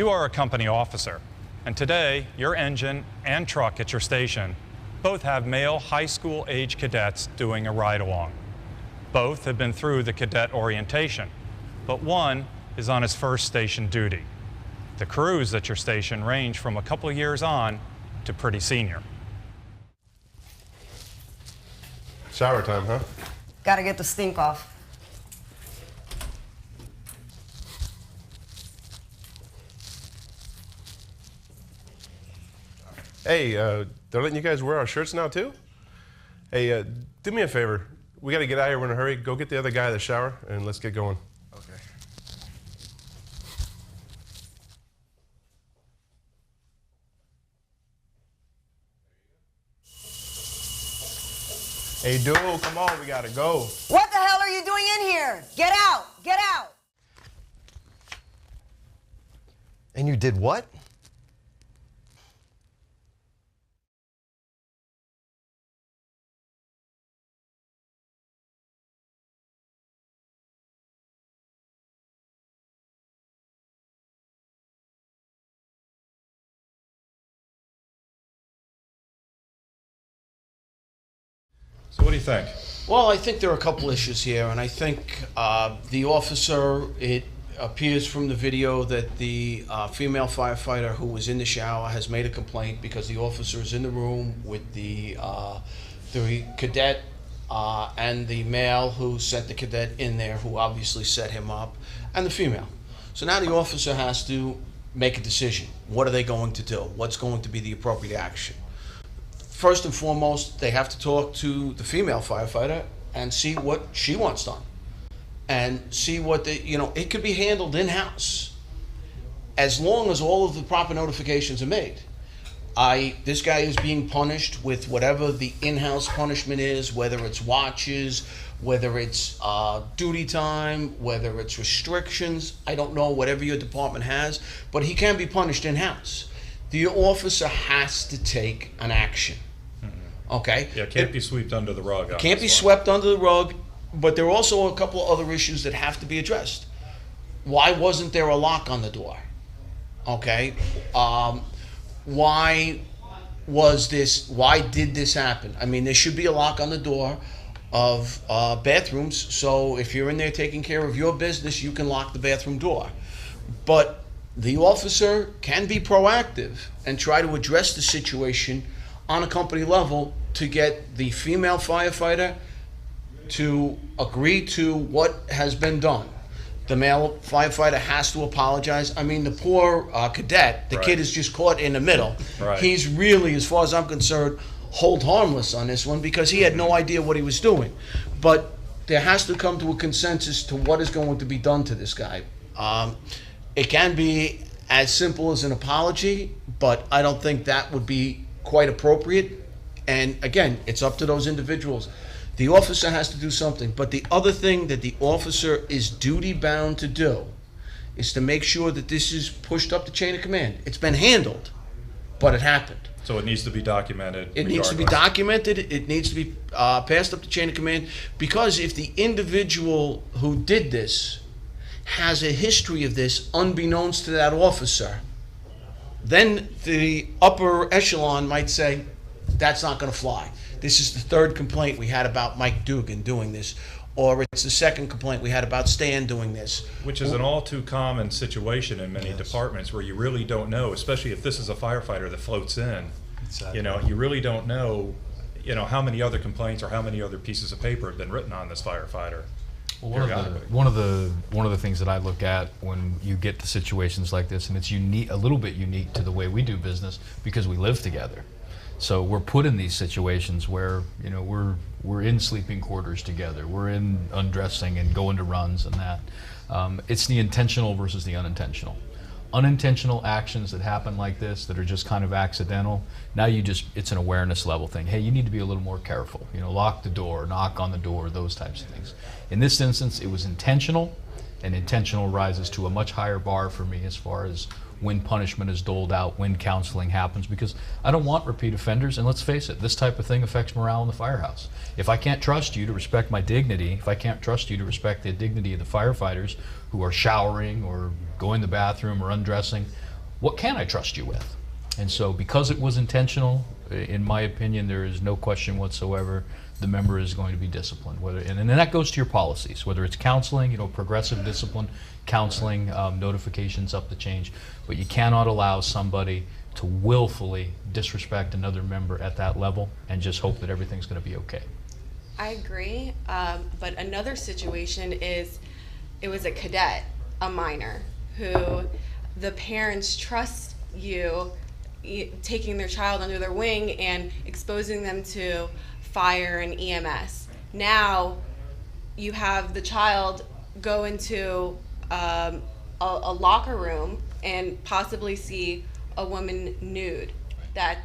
You are a company officer, and today your engine and truck at your station both have male high school age cadets doing a ride-along. Both have been through the cadet orientation, but one is on his first station duty. The crews at your station range from a couple of years on to pretty senior. Shower time, huh? Gotta get the stink off. Hey, they're letting you guys wear our shirts now too? Hey, do me a favor. We gotta get out of here. We're in a hurry. Go get the other guy in the shower and let's get going. Okay. Hey, dude, come on, we gotta go. What the hell are you doing in here? Get out! Get out! And you did what? So what do you think? Well, I think there are a couple issues here, and I think the officer, it appears from the video that the female firefighter who was in the shower has made a complaint because the officer is in the room with the cadet and the male who sent the cadet in there, who obviously set him up, and the female. So now the officer has to make a decision. What are they going to do? What's going to be the appropriate action? First and foremost, they have to talk to the female firefighter and see what she wants done. And see what it could be handled in-house as long as all of the proper notifications are made. This guy is being punished with whatever the in-house punishment is, whether it's watches, whether it's duty time, whether it's restrictions, I don't know, whatever your department has, but he can be punished in-house. The officer has to take an action. Okay? Yeah, it can't be swept under the rug. Can't be swept under the rug, but there are also a couple of other issues that have to be addressed. Why wasn't there a lock on the door? Okay? Why did this happen? I mean, there should be a lock on the door of bathrooms, so if you're in there taking care of your business, you can lock the bathroom door. But the officer can be proactive and try to address the situation on a company level to get the female firefighter to agree to what has been done. The male firefighter has to apologize. I mean, the poor cadet, the kid is just caught in the middle. Right. He's really, as far as I'm concerned, hold harmless on this one because he had no idea what he was doing. But there has to come to a consensus to what is going to be done to this guy. It can be as simple as an apology, but I don't think that would be quite appropriate. And again, it's up to those individuals. The officer has to do something, but the other thing that the officer is duty bound to do is to make sure that this is pushed up the chain of command. It's been handled, but it happened. So it needs to be documented. It needs to be documented. It needs to be passed up the chain of command, because if the individual who did this has a history of this unbeknownst to that officer, then the upper echelon might say, that's not going to fly. This is the third complaint we had about Mike Dugan doing this, or it's the second complaint we had about Stan doing this. Which is an all too common situation in many departments where you really don't know, especially if this is a firefighter that floats in. Exactly. You really don't know, how many other complaints or how many other pieces of paper have been written on this firefighter. Well, one of the things that I look at when you get to situations like this, and it's unique, a little bit unique to the way we do business because we live together. So we're put in these situations where we're in sleeping quarters together, we're in undressing and going to runs and that. It's the intentional versus the unintentional. Unintentional actions that happen like this that are just kind of accidental. Now it's an awareness level thing. Hey, you need to be a little more careful. Lock the door, knock on the door, those types of things. In this instance, it was intentional, and intentional rises to a much higher bar for me as far as when punishment is doled out, when counseling happens, because I don't want repeat offenders, and let's face it, this type of thing affects morale in the firehouse. If I can't trust you to respect my dignity, if I can't trust you to respect the dignity of the firefighters who are showering or going to the bathroom or undressing, what can I trust you with? And so because it was intentional, in my opinion, there is no question whatsoever the member is going to be disciplined. And that goes to your policies, whether it's counseling, progressive discipline, counseling, notifications up the change. But you cannot allow somebody to willfully disrespect another member at that level and just hope that everything's going to be okay. I agree, but another situation is it was a cadet, a minor, who the parents trust you taking their child under their wing and exposing them to fire and EMS. Now you have the child go into a locker room and possibly see a woman nude. That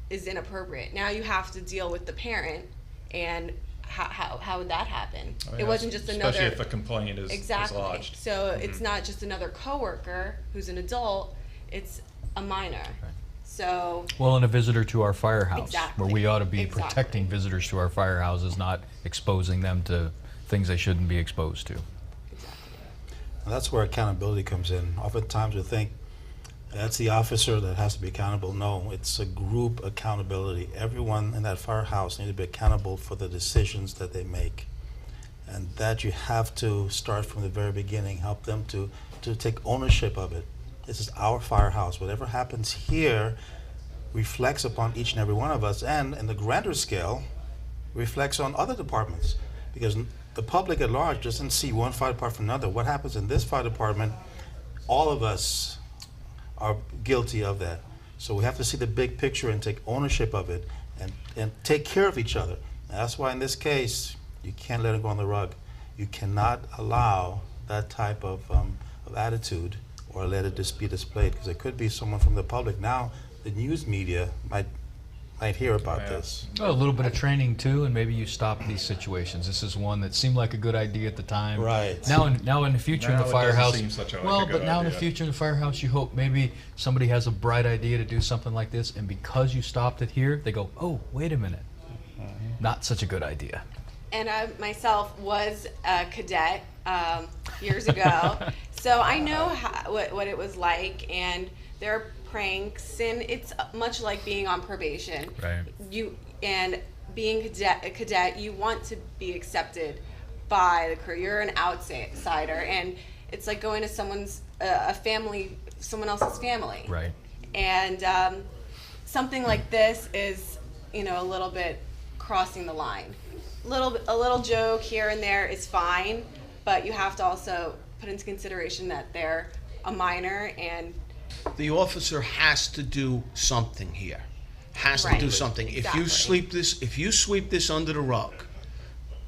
is inappropriate. Now you have to deal with the parent, and how would that happen? It wasn't just another. Especially if a complaint is Exactly. lodged. So it's not just another coworker who's an adult, it's a minor. So Well, and a visitor to our firehouse, Exactly. where we ought to be Exactly. protecting visitors to our firehouses, not exposing them to things they shouldn't be exposed to. And that's where accountability comes in. Oftentimes we think that's the officer that has to be accountable. No, it's a group accountability. Everyone in that firehouse needs to be accountable for the decisions that they make. And that you have to start from the very beginning, help them to take ownership of it. This is our firehouse. Whatever happens here reflects upon each and every one of us, and in the grander scale, reflects on other departments. Because the public at large doesn't see one fire department from another. What happens in this fire department, all of us are guilty of that. So we have to see the big picture and take ownership of it and take care of each other. And that's why in this case, you can't let it go on the rug. You cannot allow that type of attitude or let it just be displayed, because it could be someone from the public. Now, the news media might hear about this. Well, a little bit of training too, and maybe you stop these situations. This is one that seemed like a good idea at the time. Right. Now in the future in Now the it doesn't firehouse. seem such a well, good but now in the idea. future in the firehouse, you hope maybe somebody has a bright idea to do something like this, and because you stopped it here, they go, "Oh, wait a minute, not such a good idea." And I myself was a cadet years ago, so I know what it was like, and there are pranks, and it's much like being on probation. Right. And being a cadet, you want to be accepted by the crew. You're an outsider, and it's like going to someone else's family. Right. And something like this is, a little bit crossing the line. A little joke here and there is fine, but you have to also put into consideration that they're a minor, and The officer has to do something here. Has to Right. do something. Exactly. If you sweep this under the rug,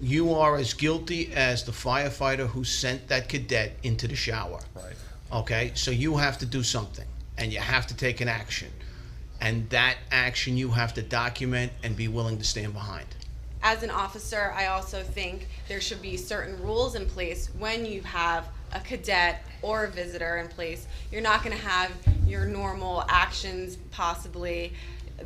you are as guilty as the firefighter who sent that cadet into the shower. Right. Okay, so you have to do something, and you have to take an action, and that action you have to document and be willing to stand behind. as an officer, I also think there should be certain rules in place when you have a cadet or a visitor in place. You're not going to have your normal actions, possibly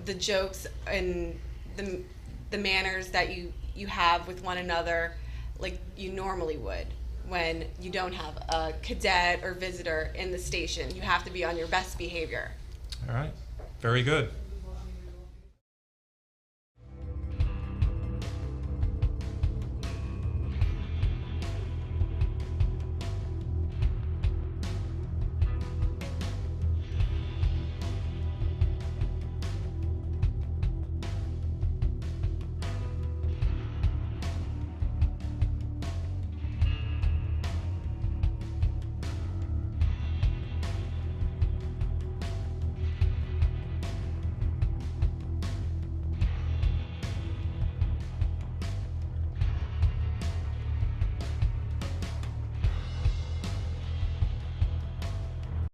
the jokes and the manners that you have with one another like you normally would when you don't have a cadet or visitor in the station. You have to be on your best behavior. All right. Very good.